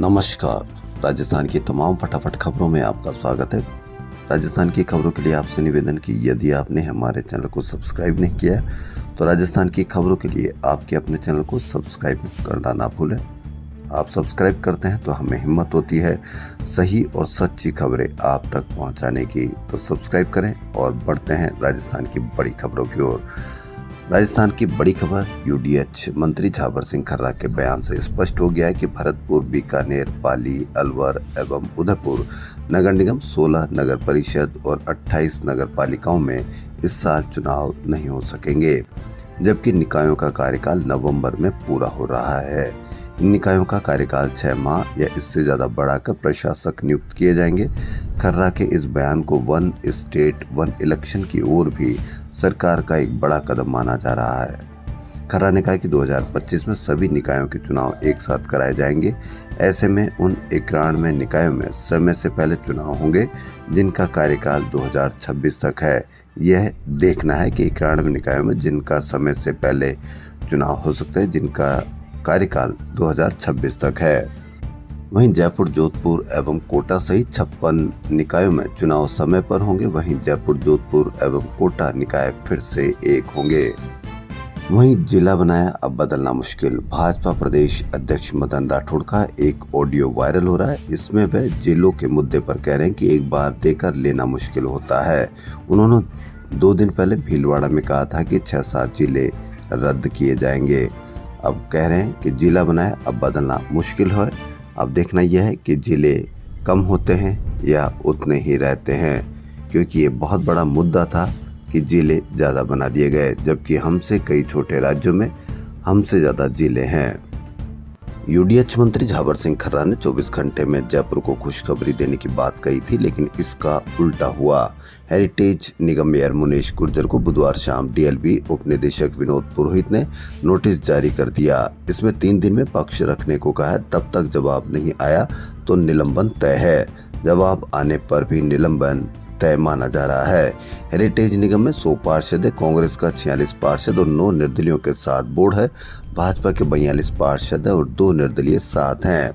नमस्कार। राजस्थान की तमाम फटाफट खबरों में आपका स्वागत है। राजस्थान की खबरों के लिए आपसे निवेदन कि यदि आपने हमारे चैनल को सब्सक्राइब नहीं किया है तो राजस्थान की खबरों के लिए आपके अपने चैनल को सब्सक्राइब करना ना भूलें। आप सब्सक्राइब करते हैं तो हमें हिम्मत होती है सही और सच्ची खबरें आप तक पहुंचाने की। तो सब्सक्राइब करें और बढ़ते हैं राजस्थान की बड़ी खबरों की ओर। राजस्थान की बड़ी खबर, यूडीएच मंत्री झावर सिंह खर्रा के बयान से स्पष्ट हो गया है कि भरतपुर, बीकानेर, पाली, अलवर एवं उदयपुर नगर निगम 16 नगर परिषद और 28 नगर पालिकाओं में इस साल चुनाव नहीं हो सकेंगे, जबकि निकायों का कार्यकाल नवंबर में पूरा हो रहा है। इन निकायों का कार्यकाल 6 माह या इससे ज्यादा बढ़ाकर प्रशासक नियुक्त किए जाएंगे। खर्रा के इस बयान को वन स्टेट वन इलेक्शन की ओर भी सरकार का एक बड़ा कदम माना जा रहा है। खर्रा ने कहा कि 2025 में सभी निकायों के चुनाव एक साथ कराए जाएंगे। ऐसे में उन 91 निकायों में समय से पहले चुनाव होंगे जिनका कार्यकाल 2026 तक है। यह देखना है कि 91 निकायों में जिनका समय से पहले चुनाव हो सकता है, जिनका कार्यकाल 2026 तक है। वहीं जयपुर, जोधपुर एवं कोटा सहित 56 निकायों में चुनाव समय पर होंगे। वहीं जयपुर, जोधपुर एवं कोटा निकाय फिर से एक होंगे। वहीं जिला बनाया अब बदलना मुश्किल, भाजपा प्रदेश अध्यक्ष मदन राठौड़ का एक ऑडियो वायरल हो रहा है। इसमें वह जिलों के मुद्दे पर कह रहे हैं कि एक बार देकर लेना मुश्किल होता है। उन्होंने 2 दिन पहले भीलवाड़ा में कहा था कि 6-7 जिले रद्द किए जाएंगे। अब कह रहे हैं कि जिला बनाया अब बदलना मुश्किल है। अब देखना यह है कि जिले कम होते हैं या उतने ही रहते हैं, क्योंकि ये बहुत बड़ा मुद्दा था कि जिले ज़्यादा बना दिए गए, जबकि हमसे कई छोटे राज्यों में हमसे ज़्यादा जिले हैं। यूडीएच मंत्री झावर सिंह खर्रा ने 24 घंटे में जयपुर को खुशखबरी देने की बात कही थी, लेकिन इसका उल्टा हुआ। हेरिटेज निगम मेयर मुनीश गुर्जर को बुधवार शाम डीएलबी उप निदेशक विनोद पुरोहित ने नोटिस जारी कर दिया। इसमें 3 दिन में पक्ष रखने को कहा है। तब तक जवाब नहीं आया तो निलंबन तय है। जवाब आने पर भी निलंबन तय माना जा रहा है। हेरिटेज निगम में 100 पार्षद है। कांग्रेस का 46 पार्षद और 9 निर्दलीयों के साथ बोर्ड है। भाजपा के 42 पार्षद है और 2 निर्दलीय 7 हैं।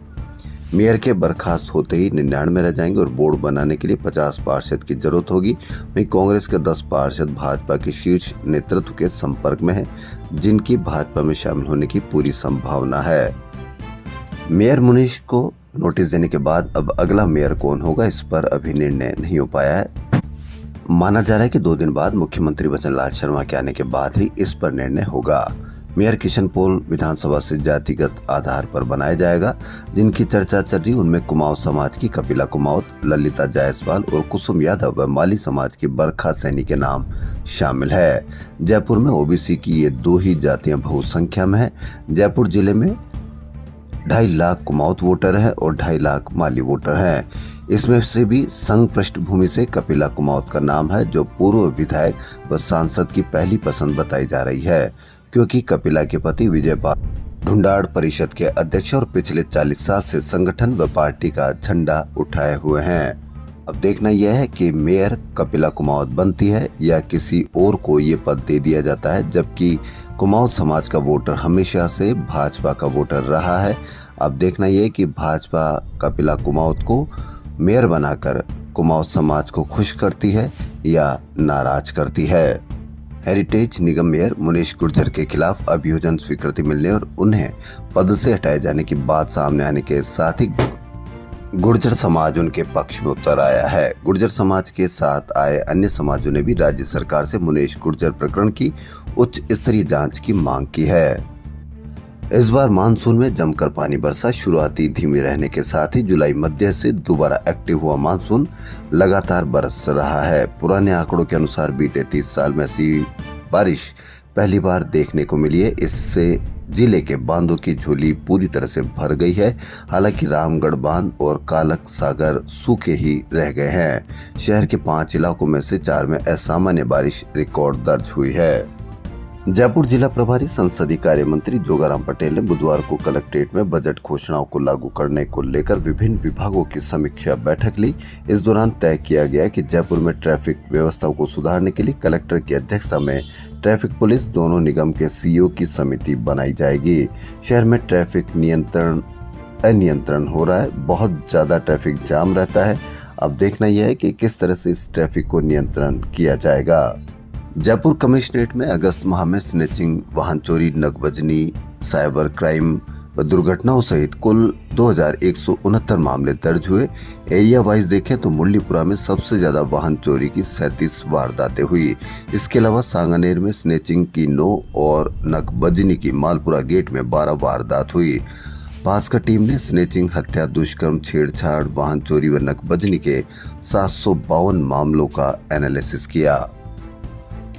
मेयर के बर्खास्त होते ही 99 रह जाएंगे और बोर्ड बनाने के लिए 50 पार्षद की जरूरत होगी। वहीं कांग्रेस के 10 पार्षद भाजपा के शीर्ष नेतृत्व के संपर्क में हैं, जिनकी भाजपा में शामिल होने की पूरी संभावना है। मेयर मुनीश को नोटिस देने के बाद अब अगला मेयर कौन होगा, इस पर अभी निर्णय नहीं हो पाया है। माना जा रहा है कि 2 दिन बाद मुख्यमंत्री वचनलाल शर्मा के आने के बाद ही इस पर निर्णय होगा। मेयर किशन पोल विधानसभा से जातिगत आधार पर बनाया जाएगा। जिनकी चर्चा चल रही उनमें कुमाऊं समाज की कपिला कुमाऊत, ललिता जायसवाल और कुसुम यादव व माली समाज की बरखा सैनी के नाम शामिल है। जयपुर में ओबीसी की ये 2 ही जातियां बहुसंख्या में है। जयपुर जिले में 2.5 लाख कुमाऊत वोटर है और 2.5 लाख माली वोटर हैं। इसमें से भी संघ पृष्ठभूमि से कपिला कुमाऊत का नाम है, जो पूर्व विधायक व सांसद की पहली पसंद बताई जा रही है, क्योंकि कपिला के पति विजयपाल ढूंढाड़ परिषद के अध्यक्ष और पिछले 40 साल से संगठन व पार्टी का झंडा उठाए हुए हैं। अब देखना यह है कि मेयर कपिला कुमाऊत बनती है या किसी और को ये पद दे दिया जाता है, जबकि कुमाऊत समाज का वोटर हमेशा से भाजपा का वोटर रहा है। अब देखना यह है कि भाजपा कपिला कुमाऊत को मेयर बनाकर कुमाऊत समाज को खुश करती है या नाराज करती है। हेरिटेज निगम मेयर मुनीश गुर्जर के खिलाफ अभियोजन स्वीकृति मिलने और उन्हें पद से हटाए जाने की बात सामने आने के साथ ही गुर्जर समाज उनके पक्ष में उतर आया है। गुर्जर समाज के साथ आए अन्य समाजों ने भी राज्य सरकार से मुनीश गुर्जर प्रकरण की उच्च स्तरीय जांच की मांग की है। इस बार मानसून में जमकर पानी बरसा। शुरुआती धीमी रहने के साथ ही जुलाई मध्य से दोबारा एक्टिव हुआ मानसून लगातार बरस रहा है। पुराने आंकड़ों के अनुसार बीते 30 साल में ऐसी बारिश पहली बार देखने को मिली है। इससे जिले के बांधों की झोली पूरी तरह से भर गई है। हालांकि रामगढ़ बांध और कालक सागर सूखे ही रह गए हैं। शहर के 5 इलाकों में से 4 में असामान्य बारिश रिकॉर्ड दर्ज हुई है। जयपुर जिला प्रभारी संसदीय कार्य मंत्री जोगाराम पटेल ने बुधवार को कलेक्ट्रेट में बजट घोषणाओं को लागू करने को लेकर विभिन्न विभागों की समीक्षा बैठक ली। इस दौरान तय किया गया कि जयपुर में ट्रैफिक व्यवस्था को सुधारने के लिए कलेक्टर की अध्यक्षता में ट्रैफिक पुलिस दोनों निगम के सीईओ की समिति बनाई जाएगी। शहर में ट्रैफिक नियंत्रण अनियंत्रण हो रहा है, बहुत ज़्यादा ट्रैफिक जाम रहता है। अब देखना यह है कि किस तरह से इस ट्रैफिक को नियंत्रण किया जाएगा। जयपुर कमिश्नरेट में अगस्त माह में स्नैचिंग, वाहन चोरी, नकबजनी, साइबर क्राइम व दुर्घटनाओं सहित कुल 2169 मामले दर्ज हुए। एरिया वाइज देखें तो मुरलीपुरा में सबसे ज्यादा वाहन चोरी की 37 वारदातें हुई। इसके अलावा सांगानेर में स्नैचिंग की 9 और नकबजनी की मालपुरा गेट में 12 वारदात हुई। भास्कर टीम ने स्नैचिंग, हत्या, दुष्कर्म, छेड़छाड़, वाहन चोरी व नकबजनी के 752 मामलों का एनालिसिस किया।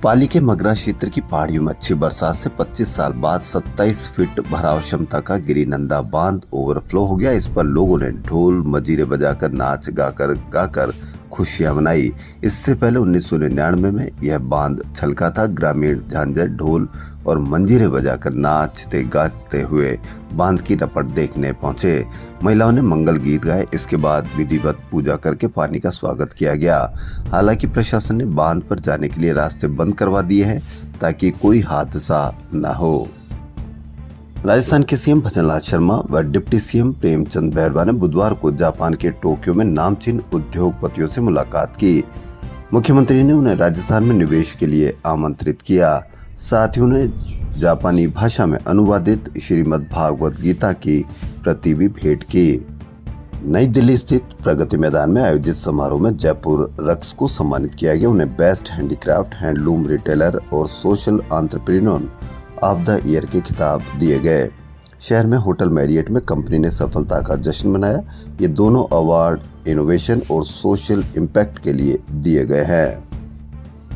पाली के मगरा क्षेत्र की पहाड़ियों में अच्छी बरसात से 25 साल बाद 27 फीट भराव क्षमता का गिरिनंदा बांध ओवरफ्लो हो गया। इस पर लोगों ने ढोल मजीरे बजाकर, नाच गाकर खुशियां मनाई। इससे पहले 1999 में यह बांध छलका था। ग्रामीण झांझर, ढोल और मंजीरे बजाकर नाचते गाते हुए बांध की रपट देखने पहुंचे। महिलाओं ने मंगल गीत गाए। इसके बाद विधिवत पूजा करके पानी का स्वागत किया गया। हालांकि प्रशासन ने बांध पर जाने के लिए रास्ते बंद करवा दिए हैं ताकि कोई हादसा न हो। राजस्थान के सीएम भजनलाल शर्मा व डिप्टी सीएम प्रेमचंद बैरवा ने बुधवार को जापान के टोक्यो में नामचीन उद्योगपतियों से मुलाकात की। मुख्यमंत्री ने उन्हें राजस्थान में निवेश के लिए आमंत्रित किया। साथ ही उन्हें जापानी भाषा में अनुवादित श्रीमद् भागवत गीता की प्रति भी भेंट की। नई दिल्ली स्थित प्रगति मैदान में आयोजित समारोह में जयपुर रक्स को सम्मानित किया गया। उन्हें बेस्ट हैंडीक्राफ्ट, हैंडलूम रिटेलर और social entrepreneur of the year के खिताब दिए गए। शहर में होटल मैरियट में कंपनी ने सफलता का जश्न मनाया। ये दोनों अवार्ड इनोवेशन और सोशल इम्पैक्ट के लिए दिए गए हैं।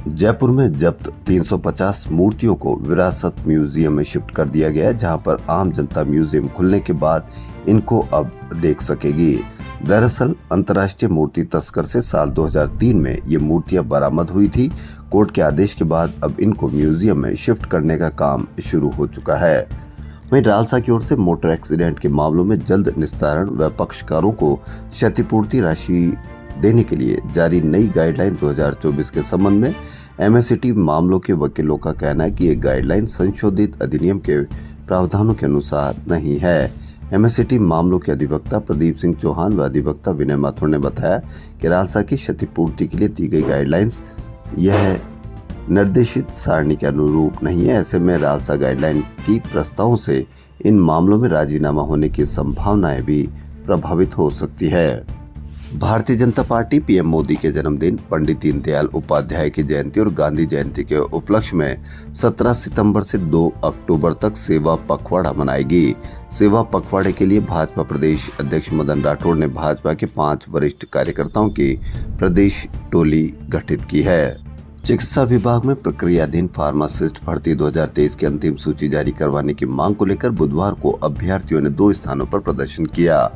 जयपुर में जब्त 350 मूर्तियों को विरासत म्यूजियम में शिफ्ट कर दिया गया है, जहां पर आम जनता म्यूजियम खुलने के बाद इनको अब देख सकेगी। दरअसल अंतर्राष्ट्रीय मूर्ति तस्कर से साल 2003 में ये मूर्तियां बरामद हुई थी। कोर्ट के आदेश के बाद अब इनको म्यूजियम में शिफ्ट करने का काम शुरू हो चुका है। वहीं रालसा की ओर से मोटर एक्सीडेंट के मामलों में जल्द निस्तारण व पक्षकारों को क्षतिपूर्ति राशि देने के लिए जारी नई गाइडलाइन 2024 के संबंध में एमएससीटी मामलों के वकीलों का कहना है कि ये गाइडलाइन संशोधित अधिनियम के प्रावधानों के अनुसार नहीं है। एमएससीटी मामलों के अधिवक्ता प्रदीप सिंह चौहान व अधिवक्ता विनय माथुर ने बताया कि रालसा की क्षतिपूर्ति के लिए दी गई गाइडलाइंस यह निर्देशित सारणी के अनुरूप नहीं है। ऐसे में रालसा गाइडलाइन की प्रस्तावों से इन मामलों में राजीनामा होने की संभावनाएं भी प्रभावित हो सकती है। भारतीय जनता पार्टी पीएम मोदी के जन्मदिन, पंडित दीनदयाल उपाध्याय की जयंती और गांधी जयंती के उपलक्ष्य में 17 सितंबर से 2 अक्टूबर तक सेवा पखवाड़ा मनाएगी। सेवा पखवाड़े के लिए भाजपा प्रदेश अध्यक्ष मदन राठौड़ ने भाजपा के 5 वरिष्ठ कार्यकर्ताओं की प्रदेश टोली गठित की है। चिकित्सा विभाग में प्रक्रियाधीन फार्मासिस्ट भर्ती 2023 की अंतिम सूची जारी करवाने की मांग को लेकर बुधवार को अभ्यर्थियों ने 2 स्थानों पर प्रदर्शन किया।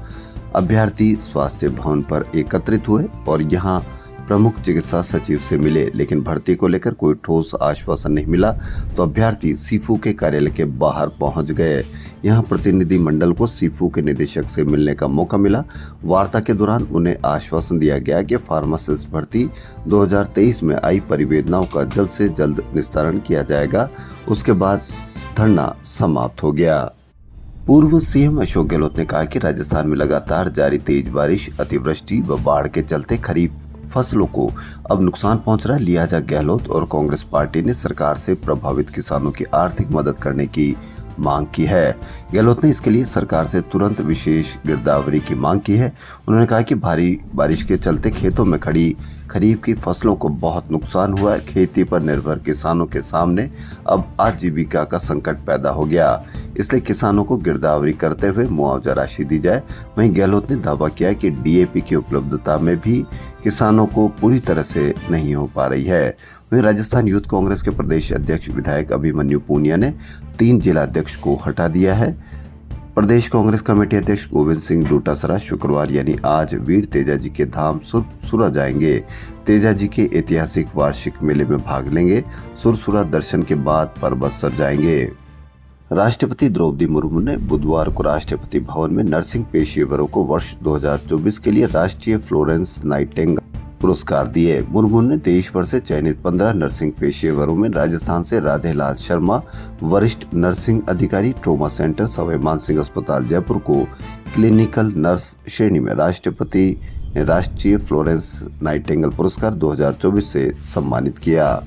अभ्यर्थी स्वास्थ्य भवन पर एकत्रित हुए और यहां प्रमुख चिकित्सा सचिव से मिले, लेकिन भर्ती को लेकर कोई ठोस आश्वासन नहीं मिला तो अभ्यर्थी सीफू के कार्यालय के बाहर पहुंच गए। यहां प्रतिनिधि मंडल को सीफू के निदेशक से मिलने का मौका मिला। वार्ता के दौरान उन्हें आश्वासन दिया गया कि फार्मासिस्ट भर्ती 2023 में आई परिवेदनाओं का जल्द से जल्द निस्तारण किया जाएगा। उसके बाद धरना समाप्त हो गया। पूर्व सीएम अशोक गहलोत ने कहा कि राजस्थान में लगातार जारी तेज बारिश, अतिवृष्टि व बाढ़ के चलते खरीफ फसलों को अब नुकसान पहुंच रहा है। लिहाजा गहलोत और कांग्रेस पार्टी ने सरकार से प्रभावित किसानों की आर्थिक मदद करने की मांग की है। गहलोत ने इसके लिए सरकार से तुरंत विशेष गिरदावरी की मांग की है। उन्होंने कहा कि भारी बारिश के चलते खेतों में खड़ी खरीफ की फसलों को बहुत नुकसान हुआ है। खेती पर निर्भर किसानों के सामने अब आजीविका का संकट पैदा हो गया, इसलिए किसानों को गिरदावरी करते हुए मुआवजा राशि दी जाए। वहीं गहलोत ने दावा किया कि डीएपी की उपलब्धता में भी किसानों को पूरी तरह से नहीं हो पा रही है। वहीं राजस्थान यूथ कांग्रेस के प्रदेश अध्यक्ष विधायक अभिमन्यु पूनिया ने 3 जिला अध्यक्ष को हटा दिया है। प्रदेश कांग्रेस कमेटी अध्यक्ष गोविंद सिंह डोटासरा शुक्रवार यानी आज वीर तेजा जी के धाम सुरसुरा जाएंगे। तेजा जी के ऐतिहासिक वार्षिक मेले में भाग लेंगे। सुरसुरा दर्शन के बाद परबतसर जाएंगे। राष्ट्रपति द्रौपदी मुर्मू ने बुधवार को राष्ट्रपति भवन में नर्सिंग पेशेवरों को वर्ष 2024 के लिए राष्ट्रीय फ्लोरेंस नाइटिंगेल पुरस्कार दिए। मुर्मू ने देश भर से चयनित 15 नर्सिंग पेशेवरों में राजस्थान से राधेलाल शर्मा, वरिष्ठ नर्सिंग अधिकारी, ट्रॉमा सेंटर सवाई मानसिंह अस्पताल जयपुर को क्लिनिकल नर्स श्रेणी में राष्ट्रपति ने राष्ट्रीय फ्लोरेंस नाइटिंगेल पुरस्कार 2024 से सम्मानित किया।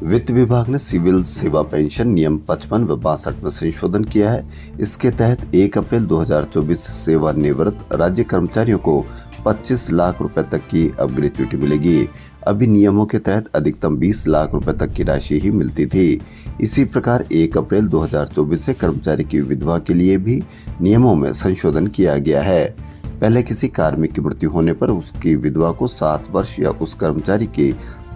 वित्त विभाग ने सिविल सेवा पेंशन नियम 55 व 62 में संशोधन किया है। इसके तहत 1 अप्रैल 2024 से सेवानिवृत्त राज्य कर्मचारियों को 25 लाख रुपए तक की अब ग्रेच्युटी मिलेगी। अभी नियमों के तहत अधिकतम 20 लाख रुपए तक की राशि ही मिलती थी। इसी प्रकार 1 अप्रैल 2024 से कर्मचारी की विधवा के लिए भी नियमों में संशोधन किया गया है। पहले किसी कार्मिक की मृत्यु होने पर उसकी विधवा को 7 वर्ष या उस कर्मचारी की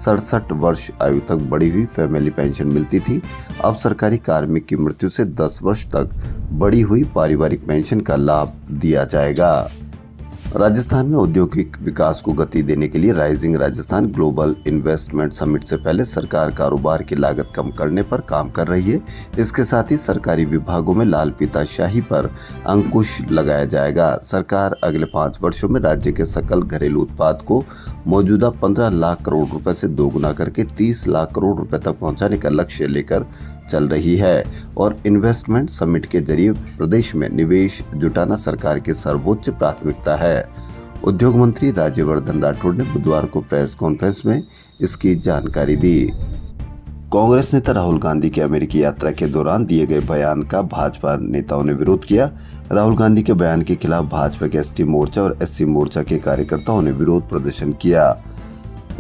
67 वर्ष आयु तक बढ़ी हुई फैमिली पेंशन मिलती थी। अब सरकारी कार्मिक की मृत्यु से 10 वर्ष तक बढ़ी हुई पारिवारिक पेंशन का लाभ दिया जाएगा। राजस्थान में औद्योगिक विकास को गति देने के लिए rising Rajasthan global investment summit से पहले सरकार कारोबार की लागत कम करने पर काम कर रही है। इसके साथ ही सरकारी विभागों में लाल फीताशाही पर अंकुश लगाया जाएगा। सरकार अगले 5 वर्षों में राज्य के सकल घरेलू उत्पाद को मौजूदा 15 लाख करोड़ रुपए से दोगुना करके 30 लाख करोड़ रुपए तक पहुंचाने का लक्ष्य लेकर चल रही है और इन्वेस्टमेंट समिट के जरिए प्रदेश में निवेश जुटाना सरकार की सर्वोच्च प्राथमिकता है। उद्योग मंत्री राज्यवर्धन राठौड़ ने बुधवार को प्रेस कॉन्फ्रेंस में इसकी जानकारी दी। कांग्रेस नेता राहुल गांधी की अमेरिकी यात्रा के दौरान दिए गए बयान का भाजपा नेताओं ने विरोध किया। राहुल गांधी के बयान के खिलाफ भाजपा के एसटी मोर्चा और एससी मोर्चा के कार्यकर्ताओं ने विरोध प्रदर्शन किया।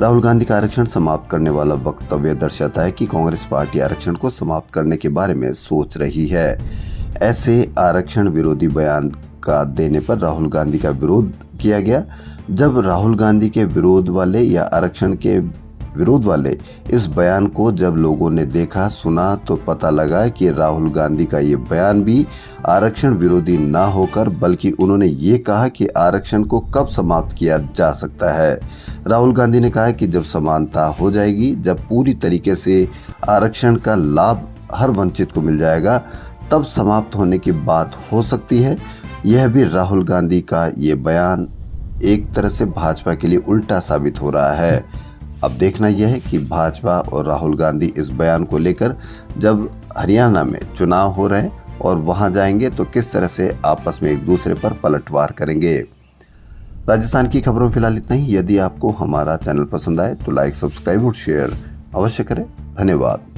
राहुल गांधी का आरक्षण समाप्त करने वाला वक्तव्य दर्शाता है कि कांग्रेस पार्टी आरक्षण को समाप्त करने के बारे में सोच रही है। ऐसे आरक्षण विरोधी बयान का देने पर राहुल गांधी का विरोध किया गया। जब राहुल गांधी के विरोध वाले या आरक्षण के विरोध वाले इस बयान को जब लोगों ने देखा सुना तो पता लगा कि राहुल गांधी का ये बयान भी आरक्षण विरोधी ना होकर बल्कि उन्होंने ये कहा कि आरक्षण को कब समाप्त किया जा सकता है। राहुल गांधी ने कहा कि जब समानता हो जाएगी, जब पूरी तरीके से आरक्षण का लाभ हर वंचित को मिल जाएगा, तब समाप्त होने की बात हो सकती है। यह भी राहुल गांधी का ये बयान एक तरह से भाजपा के लिए उल्टा साबित हो रहा है। अब देखना यह है कि भाजपा और राहुल गांधी इस बयान को लेकर जब हरियाणा में चुनाव हो रहे हैं और वहां जाएंगे तो किस तरह से आपस में एक दूसरे पर पलटवार करेंगे। राजस्थान की खबरों फिलहाल इतना ही। यदि आपको हमारा चैनल पसंद आए तो लाइक, सब्सक्राइब और शेयर अवश्य करें। धन्यवाद।